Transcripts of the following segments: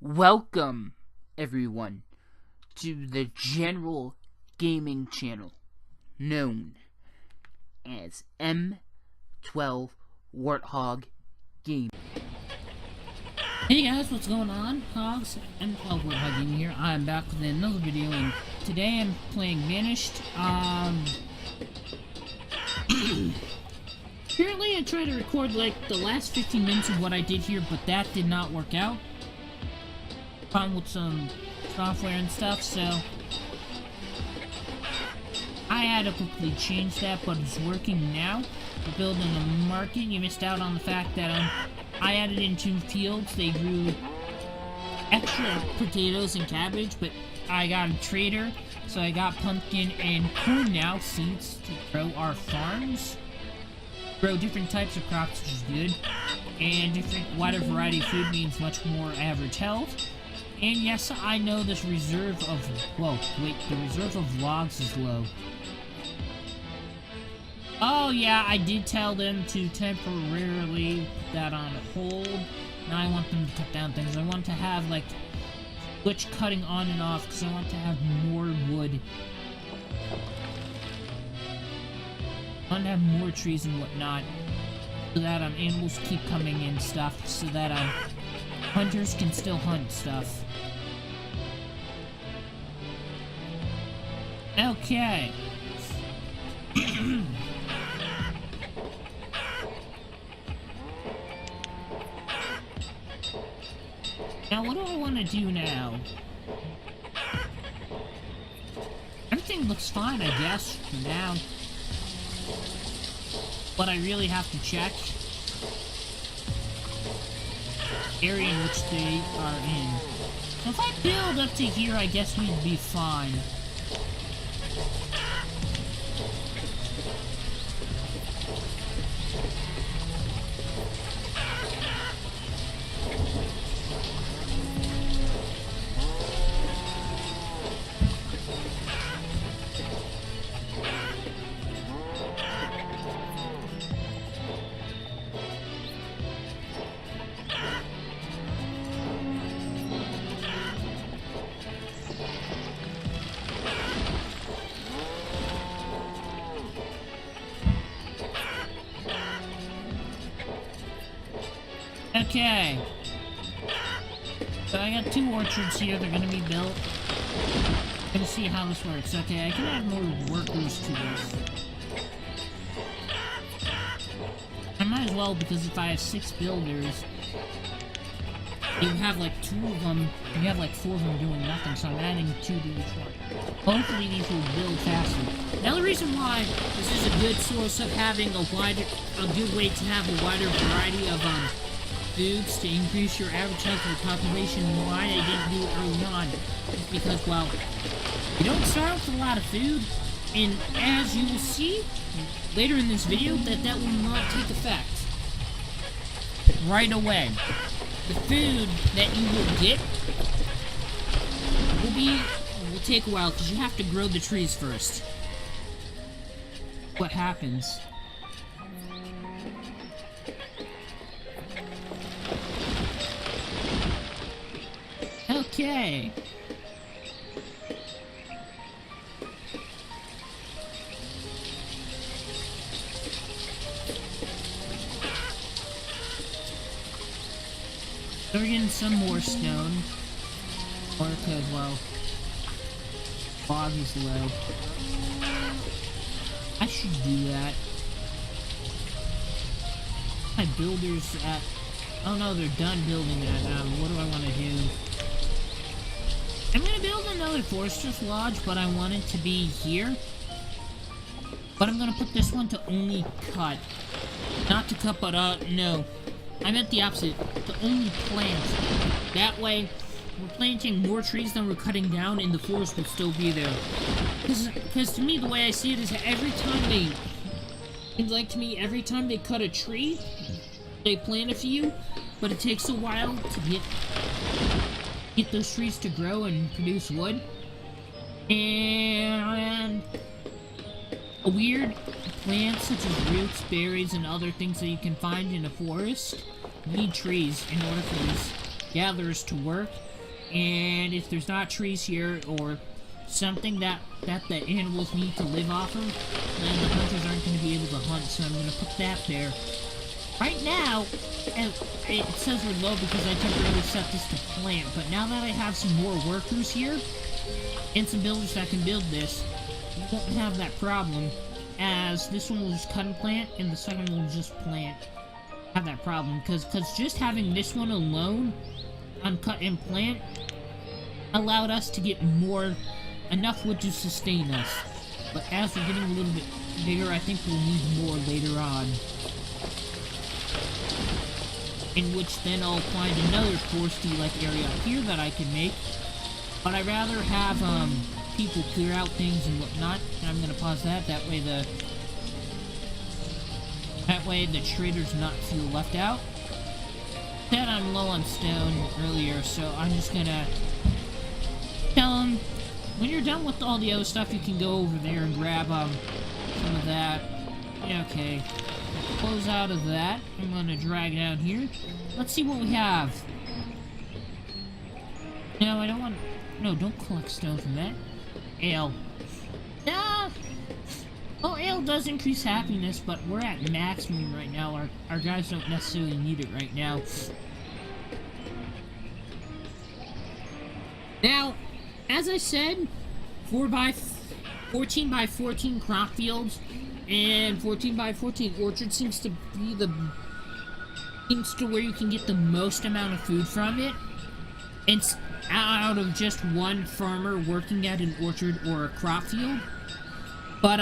Welcome, everyone, to the general gaming channel known as M12 Warthog Gaming. Hey guys, what's going on? Hogs, M12 Warthog Gaming here. I'm back with another video, and today I'm playing Banished. Apparently I tried to record like the last 15 minutes of what I did here, but that did not work out. Problem with some software and stuff, so I had to quickly change that, but it's working now. We're building a market. You missed out on the fact that I added in 2 fields. They grew extra potatoes and cabbage, but I got a trader, so I got pumpkin and corn now, seeds to grow our farms. Grow different types of crops, which is good, and wider variety of food means much more average health. And yes, I know this reserve of, the reserve of logs is low. Oh yeah, I did tell them to temporarily put that on hold. Now I want them to cut down things. I want to have, like, switch cutting on and off, because I want to have more wood. I want to have more trees and whatnot, so that animals keep coming and stuff, so that hunters can still hunt stuff. Okay. Now, what do I want to do now? Everything looks fine, I guess, for now. But I really have to check the area in which they are in. So if I build up to here, I guess we'd be fine. Okay. So I got 2 orchards here, they're gonna be built. I'm gonna see how this works. Okay, I can add more workers to this. I might as well, because if I have 6 builders, you have like 2 of them, you have like 4 of them doing nothing, so I'm adding 2 to each one. Hopefully these will build faster. Now the reason why this is a good source of having a good way to have a wider variety of foods to increase your average health of the population, and why I didn't do it early on is because, well, you don't start with a lot of food, and as you will see later in this video, that will not take effect right away. The food that you will get will take a while, because you have to grow the trees first. What happens? Okay. So we're getting some more stone. Or because, well, fog is low. I should do that. My builders at... Oh no, they're done building that. What do I want to do? I'm gonna build another Forester's Lodge, but I want it to be here. But I'm gonna put this one to only cut. Not to cut, but, no. I meant the opposite. To only plant. That way, we're planting more trees than we're cutting down, and the forest will still be there. Because to me, the way I see it is that every time they cut a tree, they plant a few, but it takes a while to get those trees to grow and produce wood. And a weird plants such as roots, berries, and other things that you can find in a forest need trees in order for these gatherers to work. and if there's not trees here or something that the animals need to live off of, then the hunters aren't going to be able to hunt, so I'm going to put that there. Right now, it says we're low because I temporarily set this to plant, but now that I have some more workers here, and some builders that can build this, we won't have that problem, as this one will just cut and plant, and the second one will just plant. Have that problem, because just having this one alone on cut and plant allowed us to get enough wood to sustain us. But as we're getting a little bit bigger, I think we'll need more later on. In which then I'll find another foresty-like area up here that I can make. But I'd rather have people clear out things and whatnot. And I'm gonna pause that. That way the traders not feel left out. Said I'm low on stone earlier, so I'm just gonna tell them when you're done with all the other stuff, you can go over there and grab some of that. Yeah, okay. Close out of that. I'm gonna drag down here. Let's see what we have. No, I don't want. No, don't collect stone from that. Ale. Nah. Well, ale does increase happiness, but we're at maximum right now. Our guys don't necessarily need it right now. Now, as I said, 14 by 14 crop fields and 14 by 14 orchard seems to where you can get the most amount of food from it. It's out of just one farmer working at an orchard or a crop field. But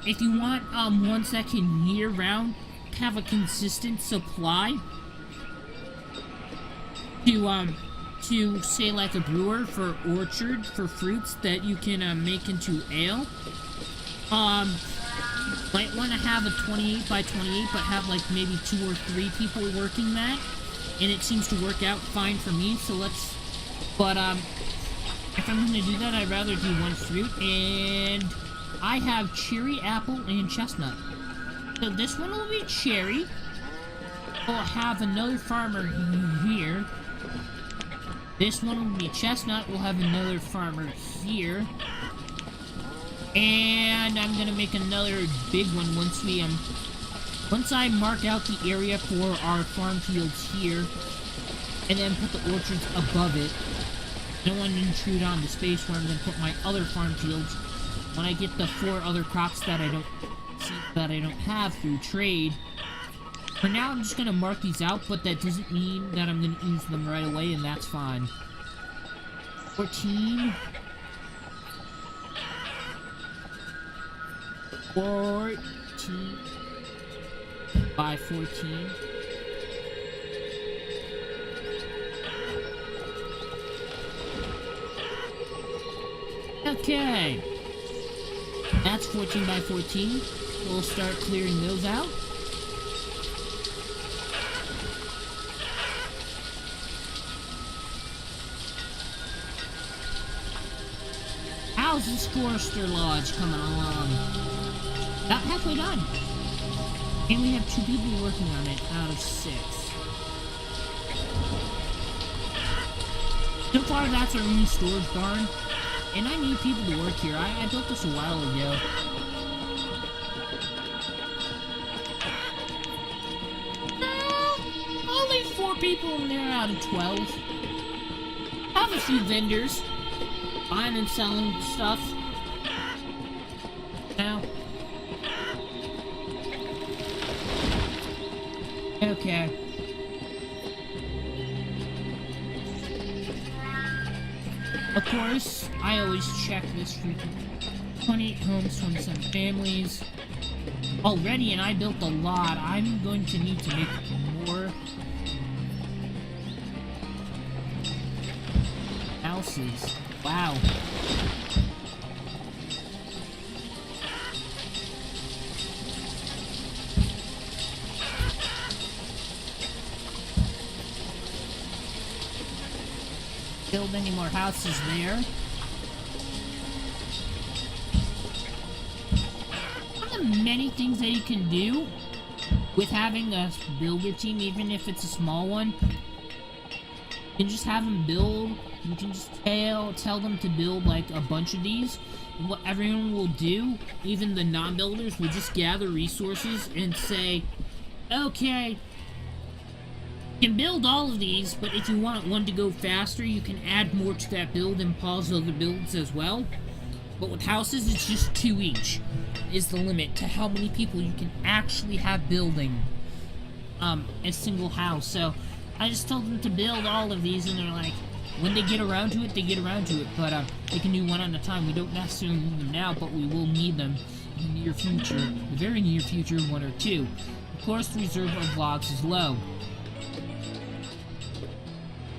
if you want ones that can year-round have a consistent supply to say like a brewer for orchard for fruits that you can make into ale, might want to have a 28 by 28 but have like maybe 2 or 3 people working that, and it seems to work out fine for me. So let's, but if I'm going to do that, I'd rather do one fruit, and I have cherry, apple, and chestnut. So this one will be cherry. We'll have another farmer here. This one will be chestnut. We'll have another farmer here. And I'm gonna make another big one once I mark out the area for our farm fields here, and then put the orchards above it. I don't want to intrude on the space where I'm gonna put my other farm fields when I get the 4 other crops that I don't have through trade. For now, I'm just gonna mark these out, but that doesn't mean that I'm gonna use them right away, and that's fine. 14 by 14. Okay. That's 14 by 14. We'll start clearing those out. How's the Scorster Lodge coming along? About halfway done. And we have 2 people working on it out of 6. So far, that's our new storage barn. And I need people to work here. I built this a while ago. Only 4 people in there out of 12. I have a few vendors buying and selling stuff. Now. Okay. Of course, I always check this frequently. 28 homes, 27 families. Already, and I built a lot. I'm going to need to make more houses. Wow. Build any more houses there. One of the many things that you can do with having a builder team, even if it's a small one, You can just have them build. You can just tell them to build like a bunch of these. And what everyone will do, even the non-builders, will just gather resources and say, okay, you can build all of these, but if you want one to go faster, you can add more to that build and pause other builds as well. But with houses, it's just 2 each is the limit to how many people you can actually have building a single house. So I just told them to build all of these, and they're like, when they get around to it, they get around to it. But they can do one at a time. We don't necessarily need them now, but we will need them in the near future, the very near future, 1 or 2. Of course, the reserve of logs is low.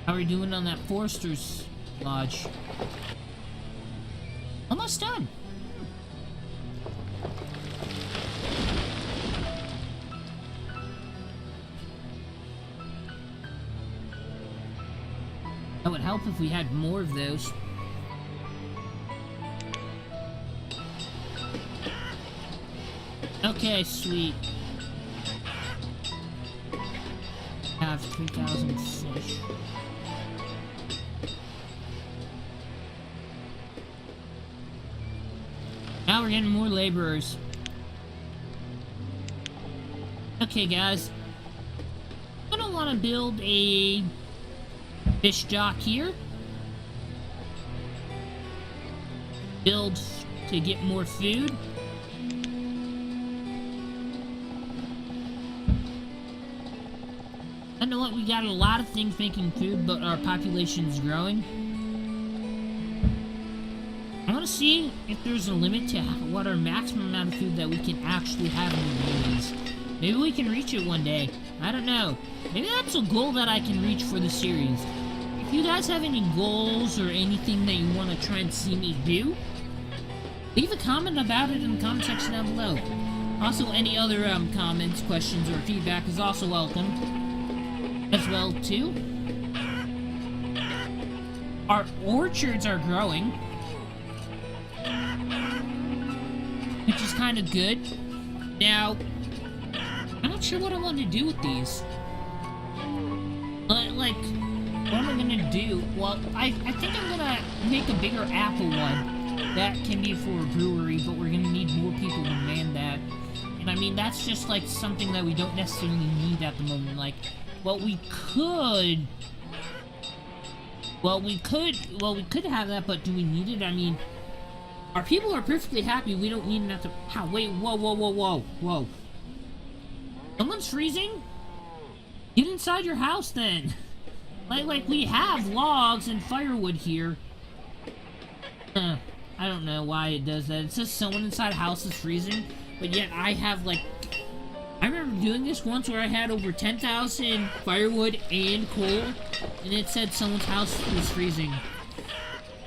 How are we doing on that Forester's Lodge? Almost done. That would help if we had more of those. Okay, sweet. Have 3,000 fish. Now we're getting more laborers. Okay, guys. I don't want to build a fish dock here. Build to get more food. I know what, we got a lot of things making food, but our population is growing. I want to see if there's a limit to what our maximum amount of food that we can actually have in the game is. Maybe we can reach it one day. I don't know. Maybe that's a goal that I can reach for the series. If you guys have any goals or anything that you want to try and see me do, leave a comment about it in the comment section down below. Also, any other comments, questions, or feedback is also welcome as well too. Our orchards are growing, which is kind of good. Now, I'm not sure what I want to do with these. Like, what am I gonna do? Well, I think I'm gonna make a bigger apple one that can be for a brewery, but we're gonna need more people to man that. And I mean, that's just like something that we don't necessarily need at the moment. Like, we could have that, but do we need it? I mean, our people are perfectly happy. We don't need enough to... Wait, whoa. Someone's freezing? Get inside your house, then. Like, we have logs and firewood here. I don't know why it does that. It says someone inside house is freezing, but yet I have, like... I remember doing this once where I had over 10,000 firewood and coal, and it said someone's house was freezing.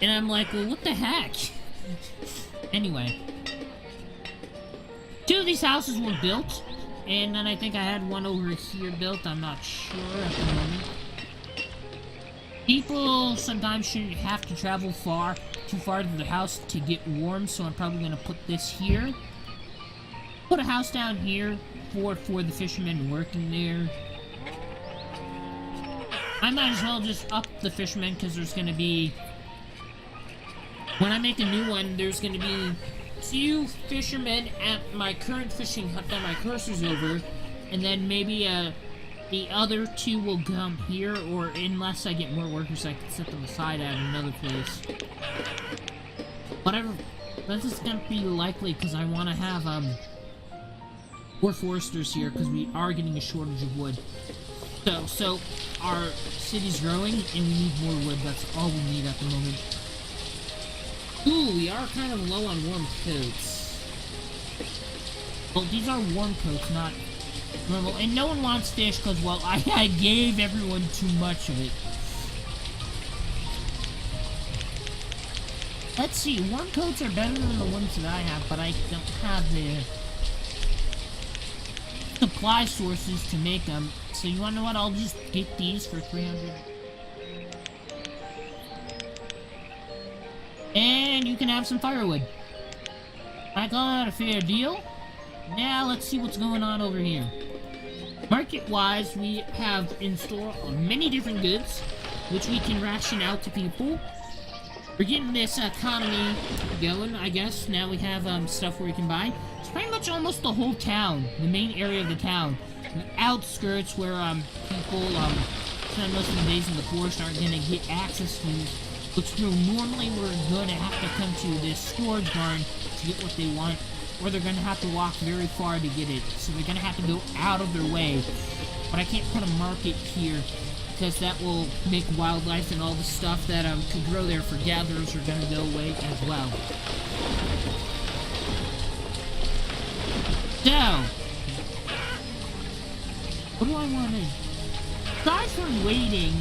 And I'm like, well, what the heck? Anyway. 2 of these houses were built, and then I think I had one over here built. I'm not sure at the moment. People sometimes shouldn't have to travel too far to the house to get warm, so I'm probably going to put this here. Put a house down here for the fishermen working there. I might as well just up the fishermen, because there's going to be... When I make a new one, there's going to be 2 fishermen at my current fishing hut that my cursor's over, and then maybe the other 2 will come here, or unless I get more workers, I can set them aside at another place. Whatever. That's just going to be likely, because I want to have, more foresters here, because we are getting a shortage of wood. So our city's growing, and we need more wood. That's all we need at the moment. Ooh, we are kind of low on warm coats. Well, these are warm coats, not normal. And no one wants fish, because, well, I gave everyone too much of it. Let's see, warm coats are better than the ones that I have, but I don't have the supply sources to make them. So you wanna know what? I'll just get these for 300. And you can have some firewood. I call that a fair deal. Now let's see what's going on over here. Market-wise, we have in store many different goods. which we can ration out to people. We're getting this economy going, I guess. Now we have stuff where we can buy. It's pretty much almost the whole town, the main area of the town. The outskirts where people spend most of the days in the forest aren't going to get access to, which normally we're going to have to come to this storage barn to get what they want, or they're going to have to walk very far to get it. So they're going to have to go out of their way. But I can't put a market here, because that will make wildlife and all the stuff that could grow there for gatherers are going to go away as well. So, what do I want to... Aside from waiting,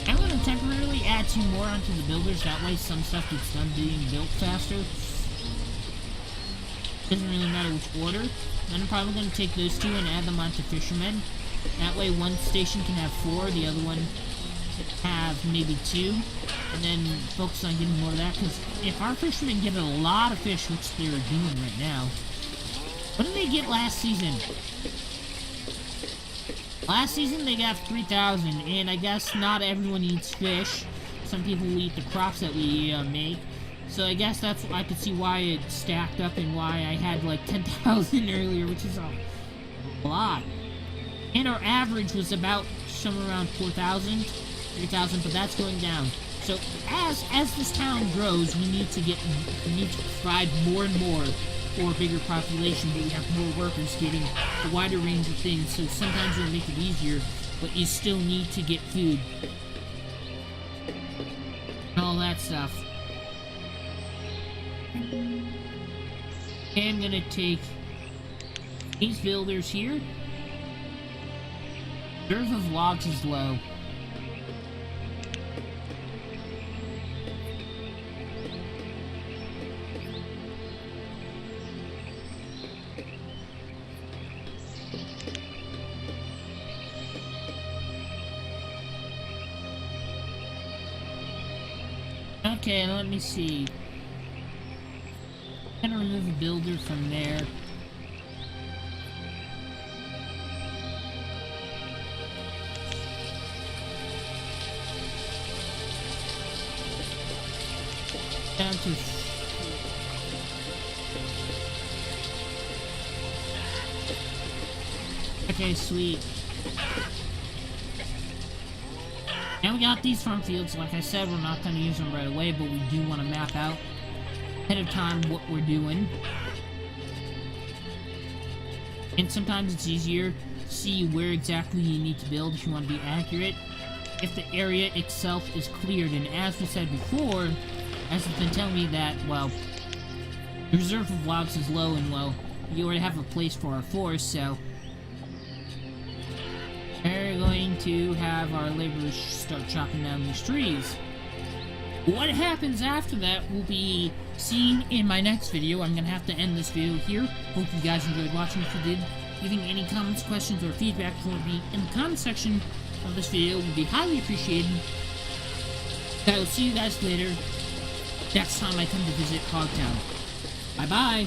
I'm going to temporarily add 2 more onto the builders. That way some stuff gets done being built faster. Doesn't really matter which order. Then I'm probably going to take those 2 and add them onto fishermen. That way one station can have 4, the other one have maybe 2, and then focus on getting more of that, because if our fishermen get a lot of fish, which they're doing right now... What did they get last season? Last season they got 3,000, and I guess not everyone eats fish. Some people eat the crops that we make. So I guess that's, I could see why it stacked up and why I had like 10,000 earlier, which is a lot. And our average was about somewhere around 4,000, 3,000, but that's going down. So as this town grows, we need to provide more and more for a bigger population, but we have more workers getting a wider range of things. So sometimes it'll make it easier, but you still need to get food and all that stuff. Okay, I'm gonna take these builders here. Reserve of logs is low. Okay, let me see. I'm gonna remove a builder from there. Down to... Okay, sweet. Now we got these farm fields. Like I said, we're not going to use them right away, but we do want to map out ahead of time what we're doing. And sometimes it's easier to see where exactly you need to build if you want to be accurate, if the area itself is cleared. And as we said before, as it's been telling me that, well, the reserve of logs is low, and, well, we already have a place for our forest, so we're going to have our laborers start chopping down these trees. What happens after that will be seen in my next video. I'm going to have to end this video here. Hope you guys enjoyed watching. If you did, leaving any comments, questions, or feedback for me in the comment section of this video would be highly appreciated. I will see you guys later, next time I come to visit Hogtown. Bye-bye!